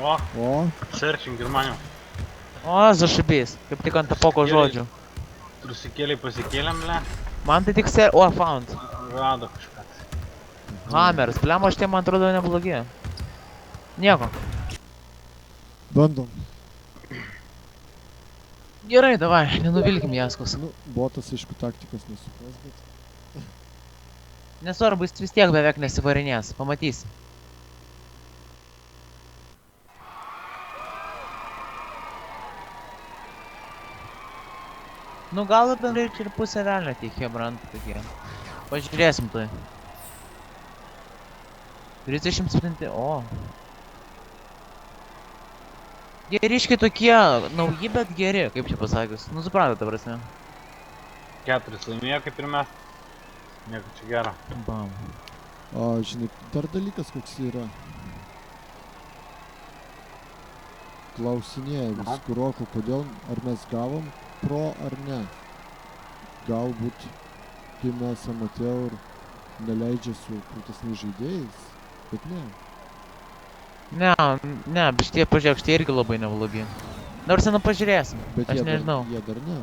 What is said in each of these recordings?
O, O, searching ir maniau. O, zašibys, kaip tik ant apoko žodžių. Trusikėliai pasikėlėm, ble. Man tai tik ser... O, found. Rado kažką. Hammers, blemo, šitie man atrodo neblogi. Nieko. bandom. Gerai, davai, nenuvilkim jaskos. Nu, botas, aišku, taktikos nesupras, bet... Nesvarbu, jis vis tiek beveik nesivarinės, pamatysi. Nu gal bendrai ir pusę velnio tie hebrantai tokie. Pažiūrėsim tai. 37, o. Geriški tokie nauji, bet geri, kaip čia pasakius. Nu suprato, ta prasme. 4 laimėjo kaip ir mes. Nieko čia gero. Bam. O, žinai, dar dalykas koks yra. Klausinėja vis kuroko, kodėl, ar mes gavom pro ar ne. Galbūt, kai mes amateur neleidžia su krūtesniais žaidėjais, bet ne. Ne, bet šitie pažiūrėk, šitie irgi labai neblogi. Nors nu pažiūrėsim, Bet aš jie nežinau. Jie dar ne.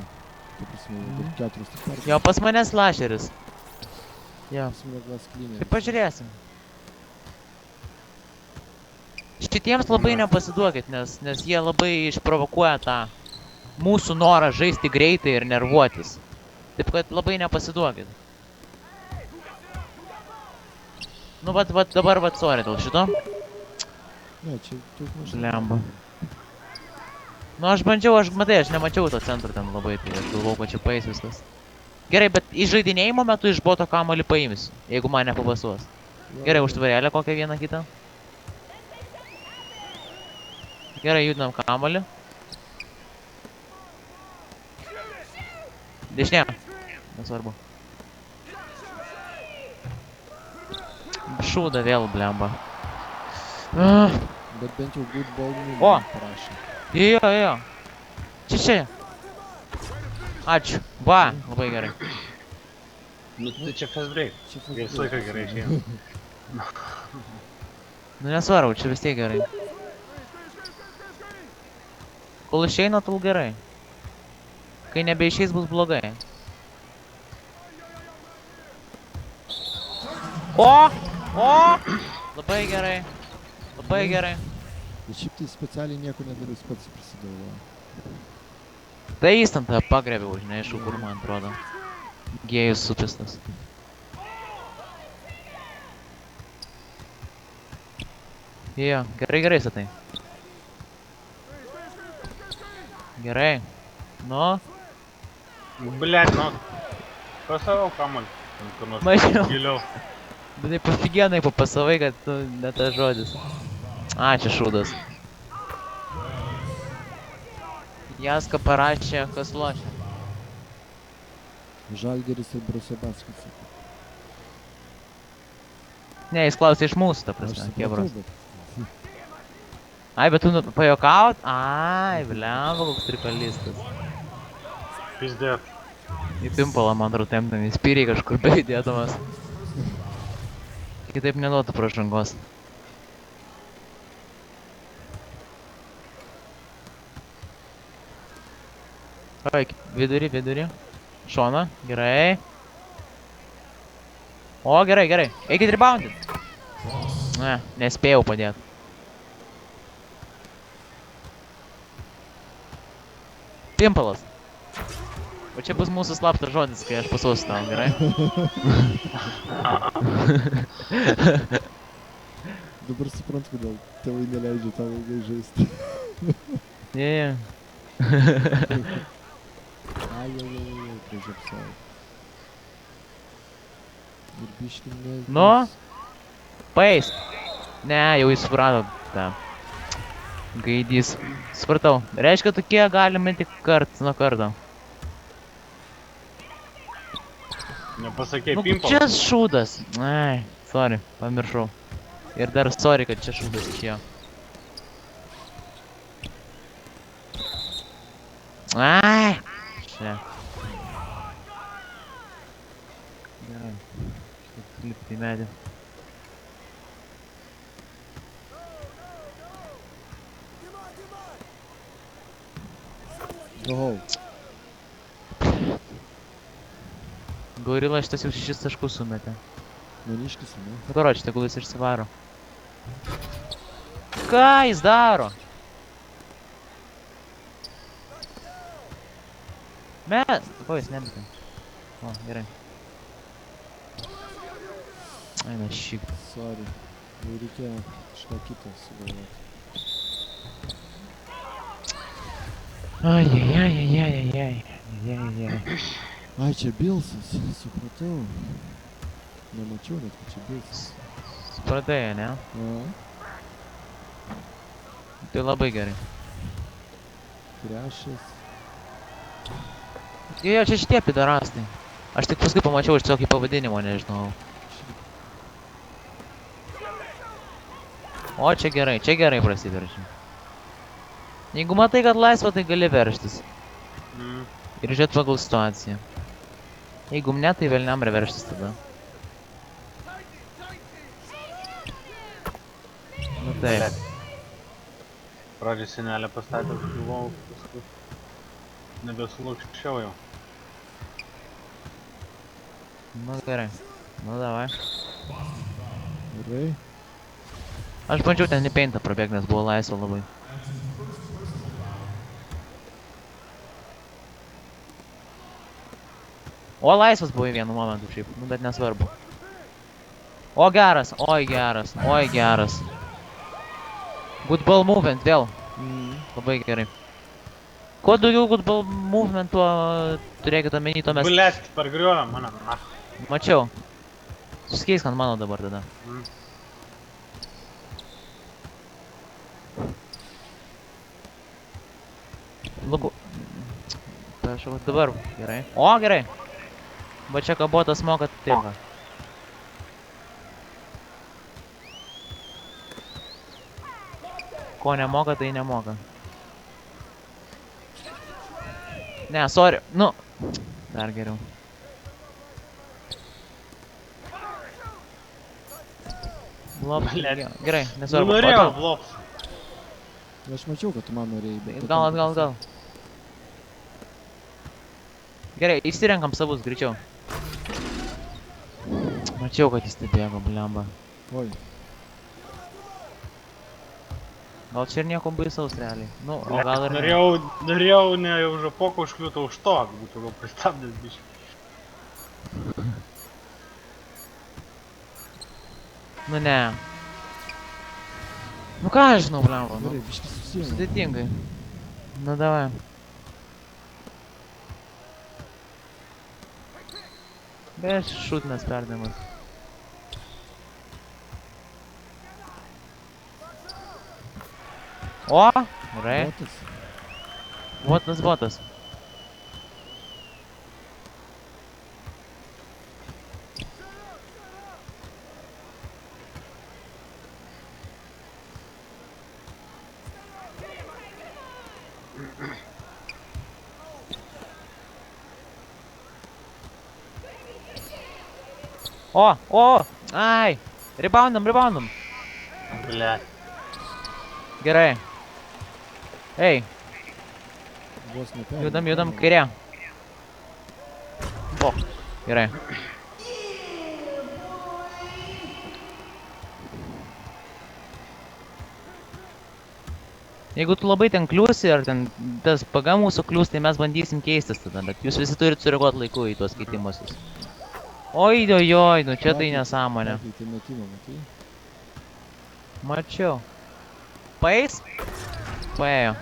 Ta prasme, dar 4 tik pergalės. Jo, pas mane slasheris. Jo, Pas mane gal sklynė. tai pažiūrėsim. Šitiems labai nepasiduokit, nes jie labai išprovokuoja tą mūsų norą žaisti greitai ir nervuotis. Taip kad labai nepasiduokit. Nu vat dabar sorry dėl šito. Ne, čia daug mažai. Lemba. Nu aš bandžiau, matai, aš nemačiau to centro ten labai, tai aš galvau, kad čia paeis viskas. Gerai, bet įžaidinėjimo metu iš boto kamuolį paimsiu, jeigu man nepapasuos. Gerai, užtvarėlę kokią vieną kitą. Gerai, judinam kamuolį. Dešinė. Nesvarbu. Šūda vėl, blemba. Bet bent jau good ball O! parašė. Jo. Čia. Ačiū. Va, labai gerai. Nu tai čia fast break. Čia Visą laiką gerai išėjo. Nu nesvarbu, čia vis tiek gerai. Kol išeina, tol gerai. Kai nebeišeis, bus blogai. O! Labai gerai. Labai gerai. Bet šiaip tai specialiai nieko nedarius, pats prisigalvoja. Tai jis ten tą pagrėbiau, žinai, iš kur man atrodo. Gėjus supistas. Jo, gerai, satai. Gerai. Nu, Blet, nu. Pasavau kamuolį. Ten kur nors Mačiau. giliau. bet taip pafigienai papasavai, kad tu ne tas žodis. A, čia šūdas. Jaska parašė, kas lošia. Žalgiris ir Brusabaskas. Ne, jis klausė iš mūsų, ta Aš prasme, supratau, kebros. bet Ai, bet tu pajokaut? Ai, blemba, koks trikalistas. Pizdėt. Į pimpalą, man atrodo, temptam, jis spyriai kažkur beidėdamas. Kitaip neduotų pražangos. Oi, vidury. Šona, gerai. O, gerai. Eikit reboundit. Ne, nespėjau padėt. Pimpalas. O čia bus mūsų slaptas žodis, kai aš pasuosiu tau, gerai? dabar suprantu, kodėl tėvai neleidžia tau ilgai žaisti. Ne. Ai, pražiopsau. Ir biškį ne... Nu? Paeis. Ne, jau jis suprato tą. Gaidys. Supratau. Reiškia, tokie galime tik karts nuo karto. Nepasakei, Nu, pimpal. čia šūdas. Ai, sorry, pamiršau. Ir dar sorry, kad čia šūdas išėjo. Ai. Čia. Gerai. Lipti į medį. Oho, Gorila šitas jau 6 taškus sumetė. maniškis, ne? Nu, karoči, tegul jis išsivaro. Ką jis daro? Ko jis nemetė? O, gerai. Eina šik. Sorry. Jau reikėjo kažką kitą sugalvoti. Ai. Ai, čia Bilsas, supratau. Nemačiau net, kad čia Bilsas. Supratai, ne? A, Tai labai gerai. Krešas. Jo, čia šitie pidarastai. Aš tik paskui pamačiau iš tokį pavadinimo, nežinau. O, čia gerai prasiveržia. Jeigu matai, kad laisva, tai gali veržtis. Ir žiūrėt pagal situaciją. Jeigu ne, tai velniam reveržtis tada. Nu taip. Pradžiai senelę pastatė, galvojau, paskui nebesulukščiau jau. Nu gerai. Nu davai. Gerai. Aš bandžiau ten į peintą prabėgti, nes buvo laisva labai. O laisvas buvo į vienu momentu šiaip, nu bet nesvarbu. O geras, oi geras. Good ball movement vėl. Labai gerai. Kuo daugiau good ball movement, tuo turėkit omeny, tuo mes... Blėt, pargriuoja mano, na. Mačiau. Suskeisk ant mano dabar tada. Labu... Prašau, dabar gerai. O, gerai. Va čia kabotas moka tinka. Ko nemoka, tai nemoka. Ne, sorry. Nu. Dar geriau. Blop. Gerai, nesvarbu. Norėjau blops. Aš mačiau, kad tu man norėjai, bet... Gal. Gerai, išsirenkam savus, greičiau. Mačiau, kad jis taip bėgo, blemba. Oi. Gal čia ir nieko baisaus realiai. Nu, o gal ir ne. Norėjau ne už apoką užkliūtą už to, būtų gal pristabdęs biškį. Nu ne. Nu ką aš žinau, blemba, nu. Gerai, biškį susijęs. Sudėtingai. Nu davai. Bet šūtinas perdavimas. O, gerai. Botas. Botas. O! Ai! Reboundam! Blėt. Gerai. Ei, Vos neperėmė. judam kairė. Bok. Gerai. Jeigu tu labai ten kliūsi, ar ten tas PG mūsų kliūs, tai mes bandysim keistis tada, bet jūs visi turit sureaguoti laiku į tuos keitimuosius. Oi, nu čia tai nesąmonė. Pakeitė metimą, matai? Mačiau. Paeis? Paėjo.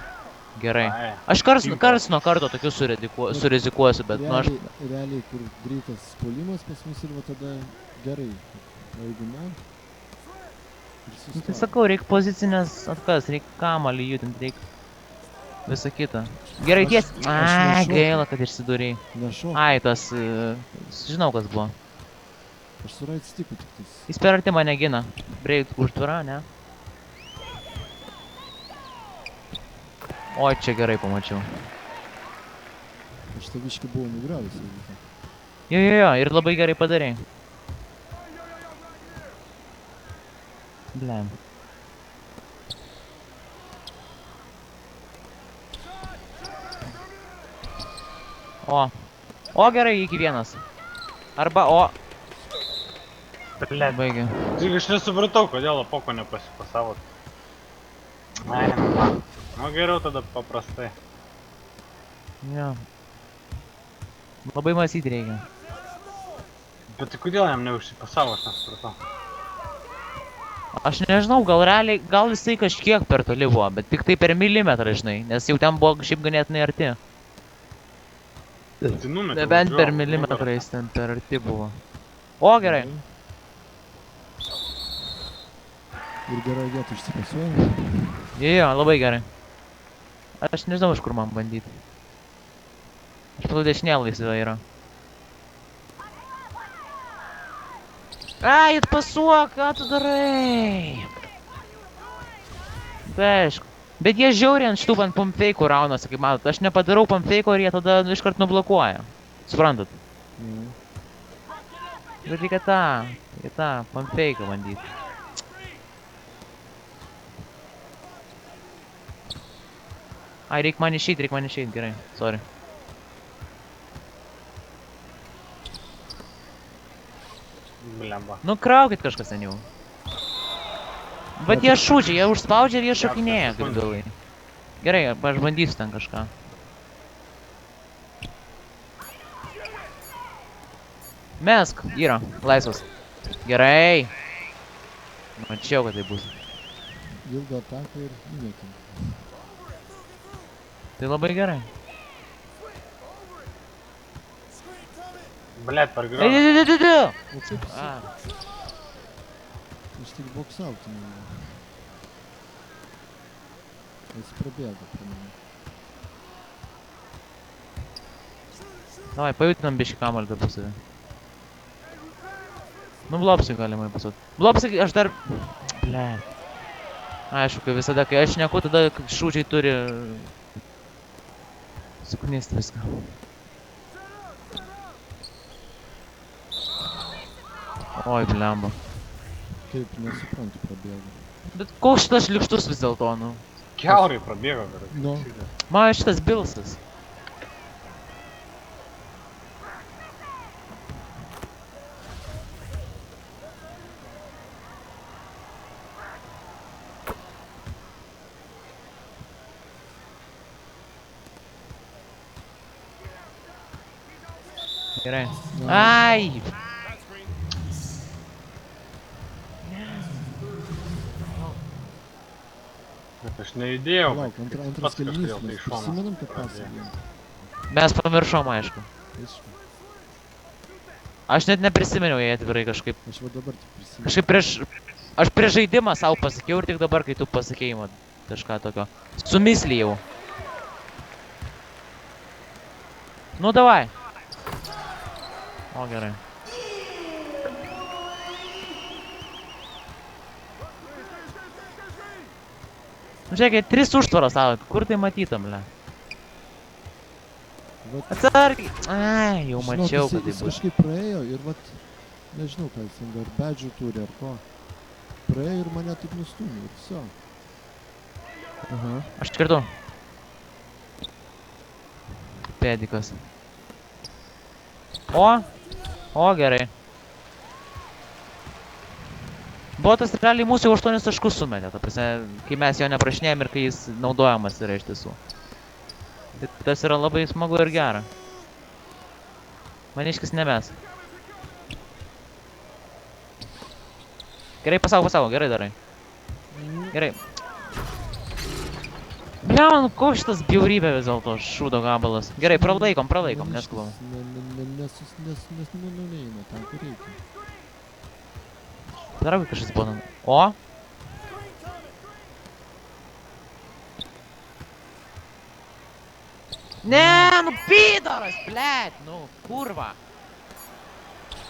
Gerai. Ai. Aš karts nuo karto tokius surizikuosiu, bet nu aš... Realiai, kur greitas puolimas pas mus ir va tada gerai. O jeigu ne... Nu, tai sakau, reik pozicinės atkas, reik kamalį judint, reik visą kitą. Gerai ties... Ai, gaila, kad išsidūrėjai. Nešok. Ai, tas... Žinau, kas buvo. Aš su right sticku tik tais. Jis per arti mane gina. Breik užtvara, ne? Oi, čia gerai pamačiau. Aš taviškai buvau nugriavęs. Jo, ir labai gerai padarei. Blem. O. O gerai, iki vienas. Arba o. Blet. Baigė. Tik aš nesupratau, kodėl Apoko nepasipasavo. Ai, nu geriau tada paprastai. Jo. Labai mąstyti reikia. Bet tai kodėl jam neužsipasavo, aš nesupratau. Aš nežinau, gal realiai, gal jisai kažkiek per toli buvo, bet tik tai per milimetrą, žinai, nes jau ten buvo šiaip ganėtinai arti. Tai numetė. Nebent per milimetrą jis ten per arti buvo. O, gerai. Ir gerai vietą išsipasuoja. Jo, labai gerai. Aš nežinau, iš kur man bandyti. Aš patau dešinė laisvė yra. Ai, atpasuok, ką tu darai? Tai aišku. Bet jie žiauriai ant šitų ant pumpfeikų raunasi, kaip matot. Aš nepadarau pumpfeiko ir jie tada iškart nublokuoja. Suprantat? Bet reikia tą pumpfeiką bandyti. Ai, reik man išeit, gerai, sorry. Blemba. Nu, kraukit kažkas ten jau. Bet jie šūdžia, jie užspaudžia ir jie šokinėja, kaip galai. Gerai, aš bandysiu ten kažką. Mesk, yra, laisvas. Gerai. Mačiau, kad tai bus. Ilgą ataką ir įmėkim. Tai labai gerai. Blet, per Ei, griovį. O kaip jis? A, Aš tik boksauti nenoriu. Jis prabėgo prie mane. davai, pajutinam biškį kamuolį tarpusavį. Nu, blopsui galima įpasuot. Blopsui aš dar... Blet. Aišku, kai visada, kai aš šneku, tada šūdžiai turi... suknist viską. Oi, blemba. Kaip, nesuprantu, prabėgo. Bet koks šitas šlikštus vis dėlto, nu? Kiaurai prabėgo, gerai. Nu. Man šitas Bilsas. Gerai. Ai! Aš nejudėjau. Lauk, bet antras pats kelnys, kažkodėl tai mes iš šono prisimenam, kad pradėjo. pasakėjom. Mes pamiršom, aišku. Aišku. Aš net neprisiminiau jai atvirai kažkaip. Aš va dabar tik prisimenu. Kažkaip prieš... Aš prieš žaidimą savo pasakiau ir tik dabar, kai tu pasakėjai man kažką tokio. Sumislijau. Nu, davai. O, gerai. Nu, žiūrėkit, 3 užtvaros savo. Kur tai matytam, le? Vat, Atsargiai. Ai, jau žinok, mačiau, kad tai jis bus. kažkaip praėjo ir vat, nežinau, ką jis ten dar bedžių turi ar ko. Praėjo ir mane taip nustūmė ir viso. Aš kartu. Pėdikas. O, gerai. Botas realiai mūsų jau 8 taškus sumetė, ta prasme, kai mes jo neprašinėjom ir kai jis naudojamas yra iš tiesų. Tai tas yra labai smagu ir gera. Maniškis ne mes. Gerai, pasako, gerai darai. Gerai. Bliaman, koks šitas bjaurybė vis dėlto, šūdo gabalas. Gerai, pralaikom, neskubam. Neina ten, kur reikia. Darau kažkas buvo. O? Ne, nu pydaras, blet, nu, kurva.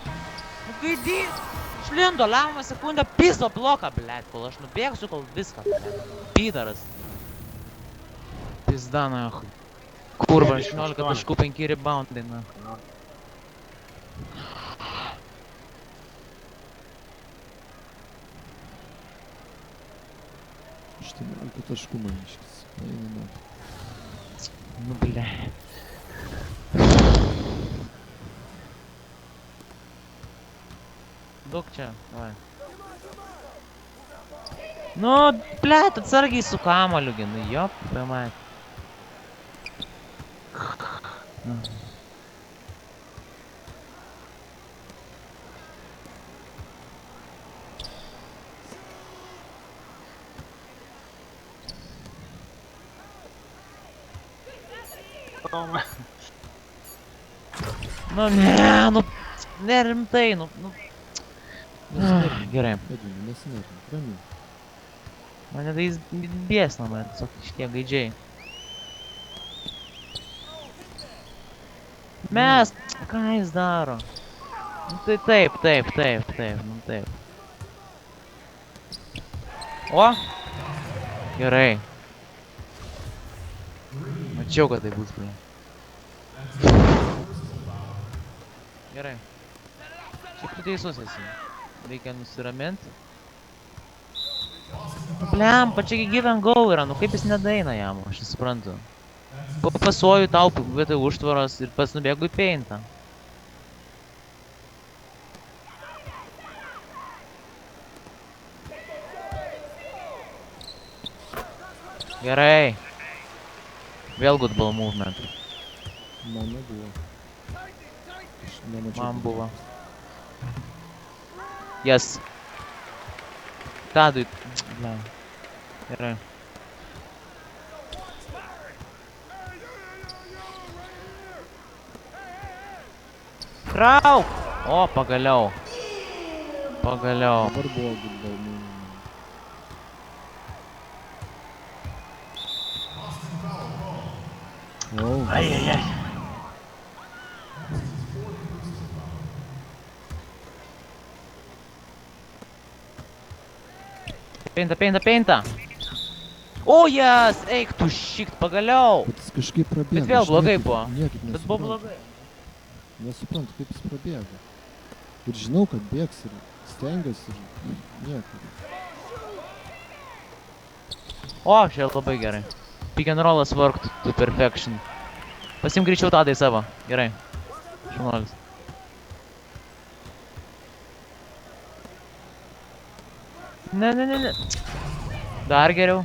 Nu, gaidys. Šlindo, lemą sekundę, piso bloką, blet, kol aš nubėgsiu, kol viską, blet. Pydaras. Pizda, nahui. Kurva, 18 taškų, 5 reboundai, na. Aštuoniolika taškų maniškis. Eina. Ну, бля. Daug čia, vai. Nu, blet, atsargiai su kamaliu, gi, nu, jop, pamat. Toma. Nu, ne, nu, nerimtai, nu. Gerai. Edvinai, nesinervink, ramiai. Mane tai biesna, man tiesiog šitie gaidžiai. Mes, ką jis daro? Nu tai taip, nu taip. O! Gerai. Mačiau, kad tai bus, bля. Gerai. Šiaip tu teisus esi. Reikia nusiramint. Bliam, čia give and go yra, nu kaip jis nedaina jam, aš nesuprantu. Pasuoju tau vietoj užtvaros ir pats nubėgu į peintą. Gerai. Vėl good ball movement. Man nebuvo. Aš nemačiau. Man buvo. Yes. Tadui. Bля. Gerai. Krauk! O, pagaliau. Pagaliau. Dabar buvo good ball movement. O, Ai, ai, ai. Peinta. O, jas! Eik tu šikt pagaliau! bet jis kažkaip prabėgo. Bet vėl aš blogai niekaip- buvo. Niekaip Bet buvo nesuprantu. blogai. Nesuprantu, kaip jis prabėgo. Ir žinau, kad bėgs ir stengiasi ir nieko. O, čia labai gerai. Pick and rollas worked to perfection. Pasim greičiau Tadai savo. Gerai. Šaunuolis. Ne. Dar geriau.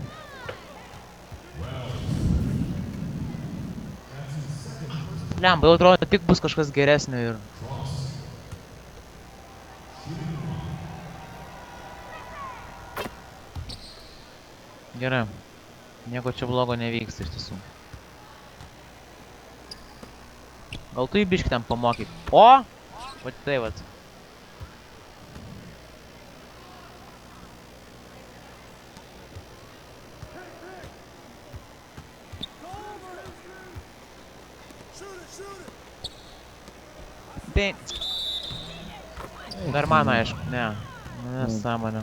Lemba, jau atrodo, tik bus kažkas geresnio ir... Gerai. Nieko čia blogo nevyks iš tiesų. Gal tu jį biškį ten pamokyk. O! Vat tai vat. Tai... Dar man aišku, ne. Nesąmonė.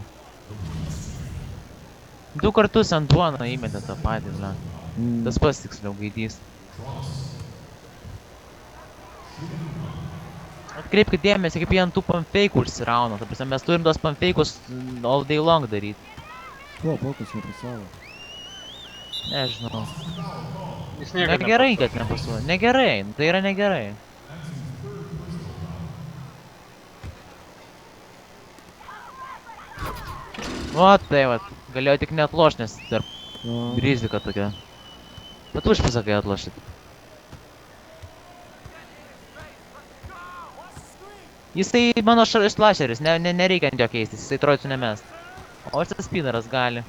2 kartus ant duoną įmetė tą patį, ble. Tas pats tiksliau gaidys. Atkreipkit dėmesį, kaip jie ant tų pamfeikų užsirauna. Ta prasme, mes turim tos pamfeikus all day long daryt. Ko, pokas nepasavo. Nežinau. Jis niekad Negerai, kad nepasuoja. Negerai, tai yra negerai. O, tai vat. Galėjo tik neatlošt, nes tarp rizika tokia. Bet užpasakai atlošit. Jisai mano slasheris, nereikia ant jo keistis, jisai trojų nemest. O šitas spinneras gali.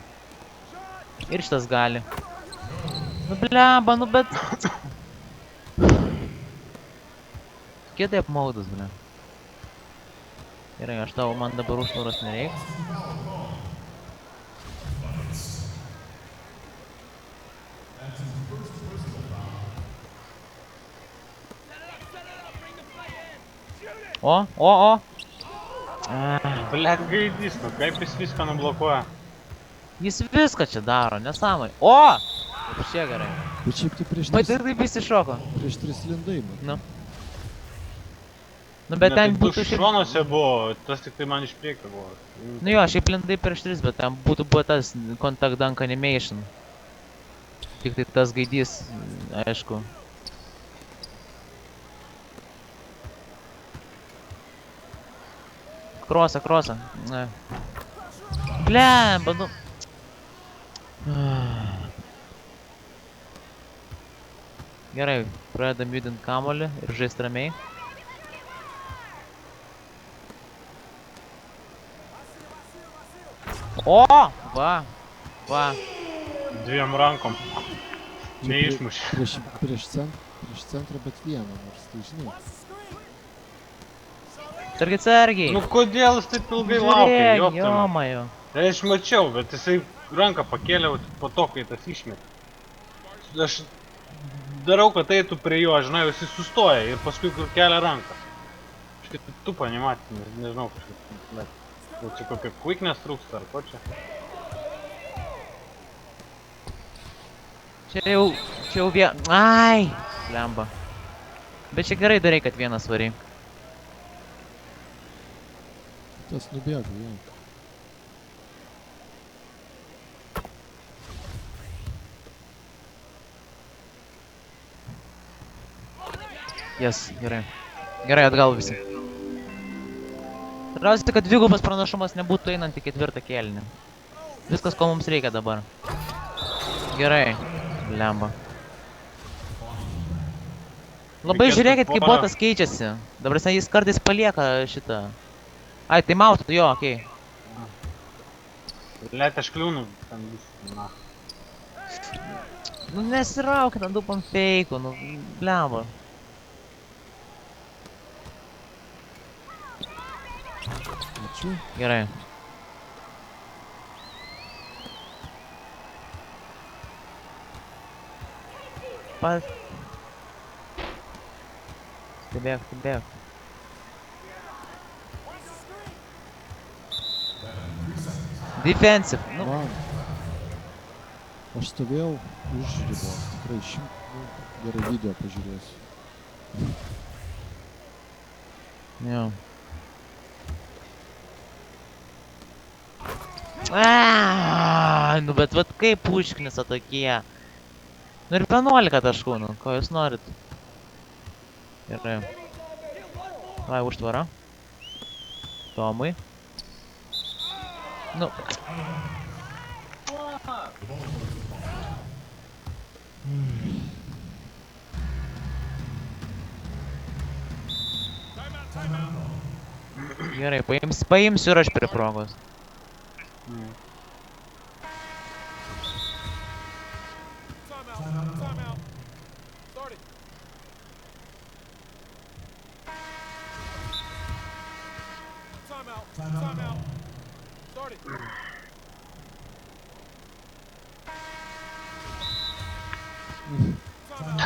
Ir šitas gali. Nu blemba, nu bet... Kitaip maudus, ble. Gerai, aš tau, man dabar užtvaros nereiks. O! Blet gaidys, nu kaip jis viską nublokuoja. Jis viską čia daro, nesąmai. O! Taip šie gerai. Bet šiaip tu prieš Bet ir taip įsišoko. prieš 3 lindai, bet. Nu. Nu bet ten būtų šiaip... šiaip... šonuose buvo, tas tik tai man iš priekio buvo. Nu jo, šiaip lindai prieš 3, bet ten būtų buvo tas Contact Dunk Animation. Tik tai tas gaidys, aišku. Krosą. Ne. Blemba, nu. Gerai, pradedam judint kamuolį ir žaist ramiai. O! Va. Dviem rankom. Čia Neišmušė. prieš centrą, bet vieną, nors tai žinai. Sargiai. Nu kodėl jis taip ilgai laukia, Žiūrėk, joptame. jomajo. Aš mačiau, bet jisai ranką pakėlė po to, kai tas išmetė. Aš darau, kad eitų prie jo, žinai, jisai sustoja ir paskui kur kelia ranką. Kažkaip tu panematė, nežinau kažkaip, bet čia kokia quickness trūksta ar ko čia. Čia jau vien... Ai! Lemba. Bet čia gerai darai, kad vienas varai. Tas nubėgo, jo. Jas, gerai. Gerai, atgal visi. Rasti, kad dvigubas pranašumas nebūtų einant į ketvirtą kėlinį. Viskas, ko mums reikia dabar. Gerai. Lemba. Labai Reikėtų žiūrėkit, kaip porą. botas keičiasi. Dabar jis kartais palieka šitą. Ai, tai mautų, jo, okei. Let aš kliūnu, ten visi, na. Nu nesiraukit ant dupam feikų, nu lemba. Ačiū. Gerai. Pas... Stebėk. Defensive. Nu, Man. Aš stovėjau už ribos, tikrai gerai video pažiūrėsiu. jo. Nu bet vat kaip užknisa tokie. Nu ir 11 taškų, nu, ko jūs norit? Gerai. Vai, užtvara. Tomui. Nu. Gerai, paimsiu ir aš prie progos.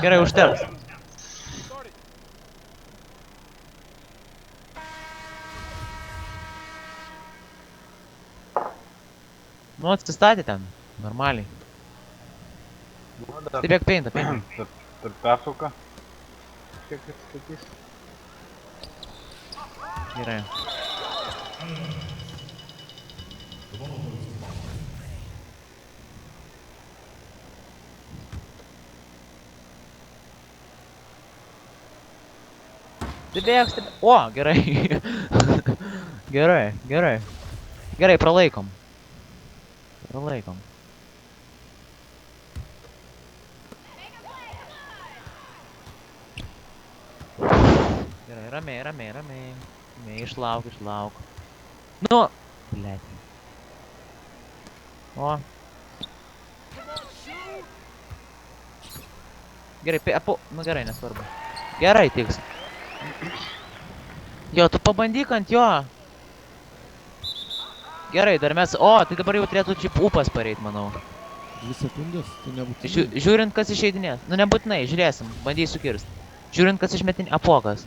Gerai, užteks. Nu, atsistatė ten. Normaliai. Stebėk peintą. Per pertrauką. Kiek atsistatys? Gerai. Stebėk. O, gerai. Gerai, pralaikom. Gerai, ramiai. Išlauk. Nu, blėt. O. Gerai, nu gerai, nesvarbu. Gerai, tiks. Jo, tu pabandyk ant jo. Gerai, dar mes... O, tai dabar jau turėtų čip upas pareit, manau. 2 sekundės, tai nebūtinai. Žiūrint, kas išeidinės. Nu, nebūtinai, žiūrėsim. Bandysiu kirst. Žiūrint, kas išmetinė... Apokas.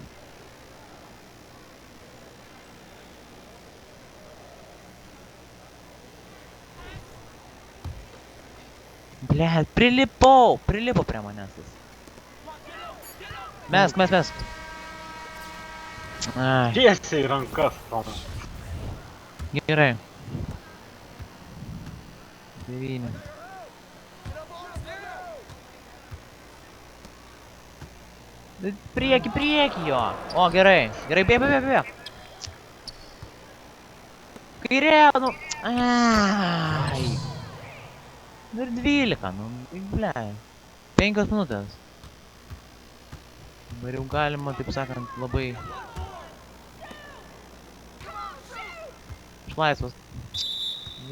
Blet, prilipo prie manęs tas. Mesk. Ai, Tiesiai į rankas, Tomas. gerai. 9. Prieki jo. O, gerai. Bėk. Kairė, nu. Ai. Nu ir 12, nu, ble. 5 minutės. Dabar jau galima, taip sakant, labai... Išlaisvas.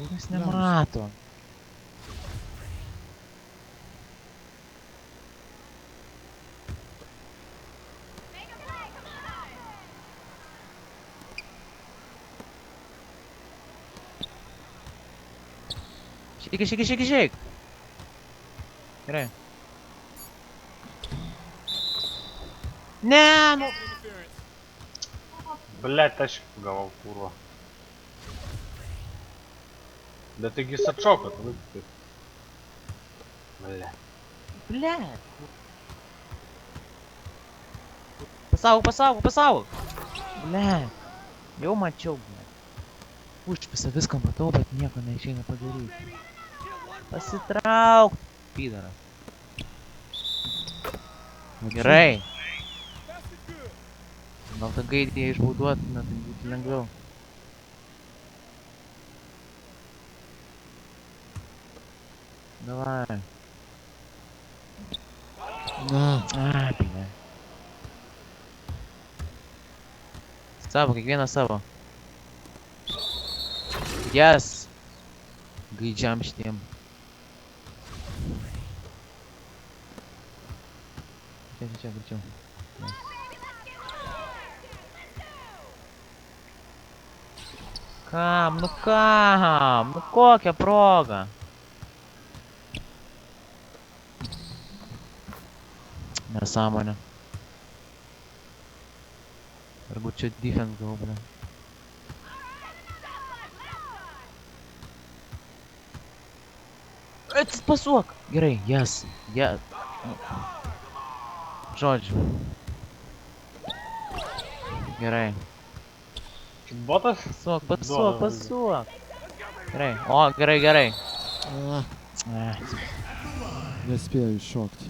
Niekas nemato. Šeik. Gerai. Ne, nu. Blet, aš gavau kurva. Bet taigi jis atšoko, tada taip. Blet. Ble. Pasauk. Ble. Jau mačiau, ble. Užpisa viską matau, bet nieko neišeina padaryti. Pasitrauk, pydaras. Gerai. Gal tą gaidį išbauduotume, tai būtų lengviau. Davai. Na, Ai, ble. Savo, kiekvienas savo. Yes. Gaidžiam šitiem. Čia, greičiau. Kam? Nu kam? Nu kokią progą? Nesąmonė. Arba čia defense gal, ble. Pasuok! Gerai, yes. Žodžiu. Gerai. Botas? Pasuok. Gerai. O, gerai. nespėjau iššokti.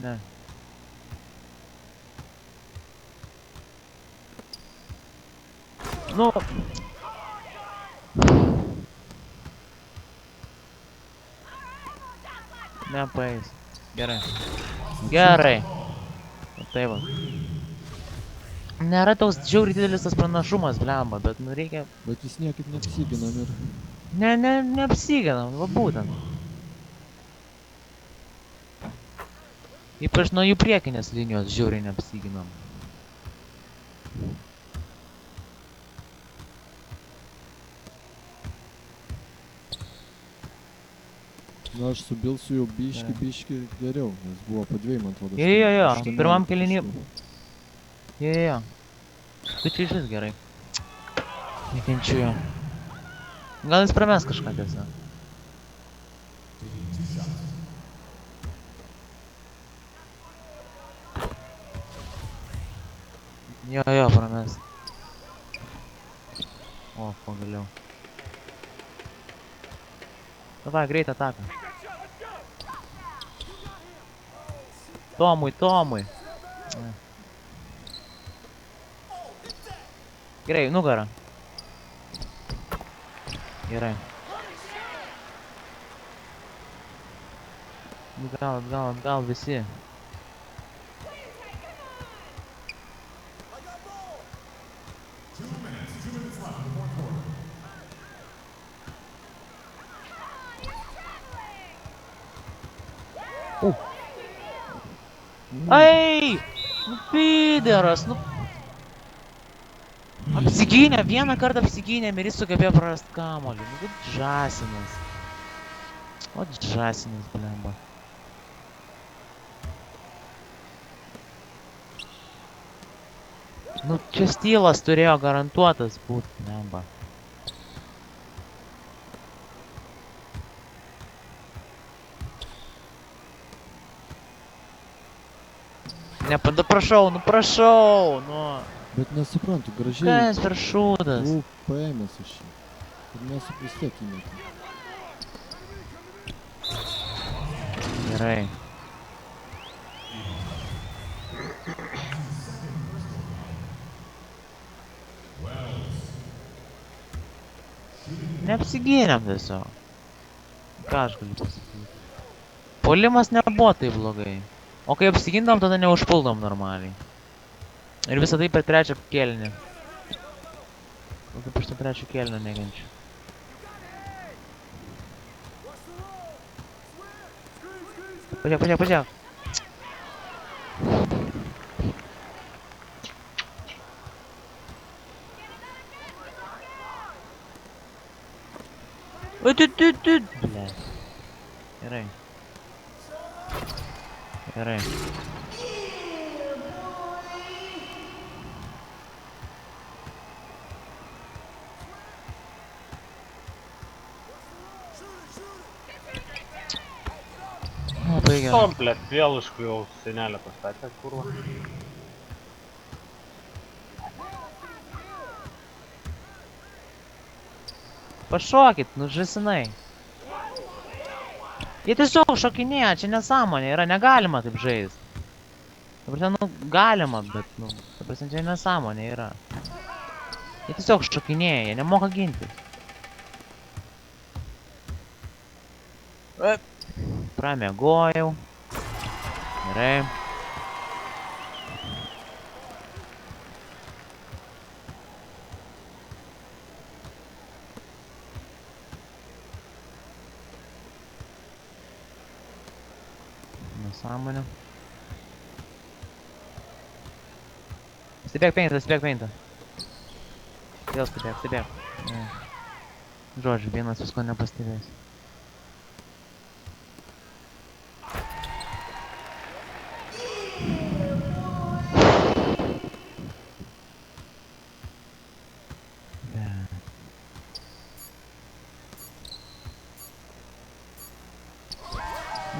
Ne. Nu. Nepaeis. Gerai. Tai va. Nėra toks žiauriai didelis tas pranašumas, blemba, bet nu reikia... Bet vis niekaip neapsiginam ir... Neapsiginam, va būtent. Ypač nuo jų priekinės linijos žiauriai neapsiginam. Na, aš su Bilsu jau biški geriau, nes buvo po 2, man atrodo. Jo, pirmam kėlinį. Jo. Tu čia išvis gerai. Nekenčiu jo. Gal jis prames kažką tiesa. Jo, prames. O, pagaliau. Davai, greit ataką. Tomui. Gerai, nugarą. Gerai. Atgal visi. Ai! Nu pideras, nu... Apsigynė, vieną kartą apsigynė ir jis sugebėjo prarast kamuolį. Nu, kaip žąsinas. O žąsinas, blemba. Nu, čia stylas turėjo garantuotas būt, blemba. Nu prašau, nu prašau, nu. Bet nesuprantu, gražiai Kas per šūdas? buvau paėmęs iš jį. Ir vis tiek įmetė. Gerai. Neapsigynėm tiesiog. Ką aš galiu pasakyti? Puolimas nebuvo taip blogai. O kai apsigindom, tada neužpuldom normaliai. Ir visą tai per trečią kėlinį. O kaip aš to trečio kėlinio negenčiu. Pažiūrėk. Bля. Gerai. Gerai. Labai gerai. O, blėt, vėl užkliuvau senelę pastatę, kurva. Pašokit, nu žaisinai. Jie tiesiog šokinėja, čia nesąmonė yra, negalima taip žaist. Ta prasme, nu, galima, bet, nu, ta prasme, čia nesąmonė yra. Jie tiesiog šokinėja, jie nemoka gintis. Pramiegojau. Gerai. Nesąmonė. Stebėk peintą. Vėl stebėk. Ne. Žodžiu, vienas visko nepastebės.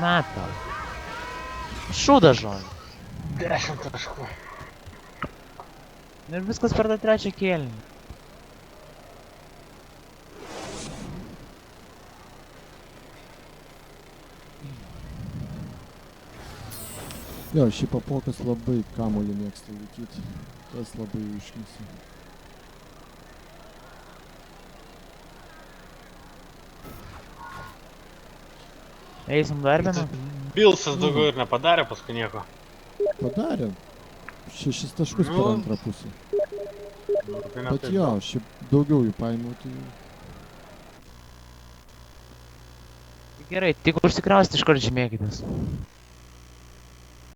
Na tau. Šūdas žodžiu. 10 taškų. Ir viskas per tą trečią kėlinį. Jo, šiaip Apokas labai kamuolį mėgsta laikyti. Tas labai užknisa. Eisim darbėme. Bilsas daugiau ir nepadarė paskui nieko. Padarė 6 taškus per Nu. antrą pusę. Nu, tai ne Bet taip jo, daug. šiaip daugiau jų paėmiau, tai Gerai, tik užsikrausti iškart žymėkitės.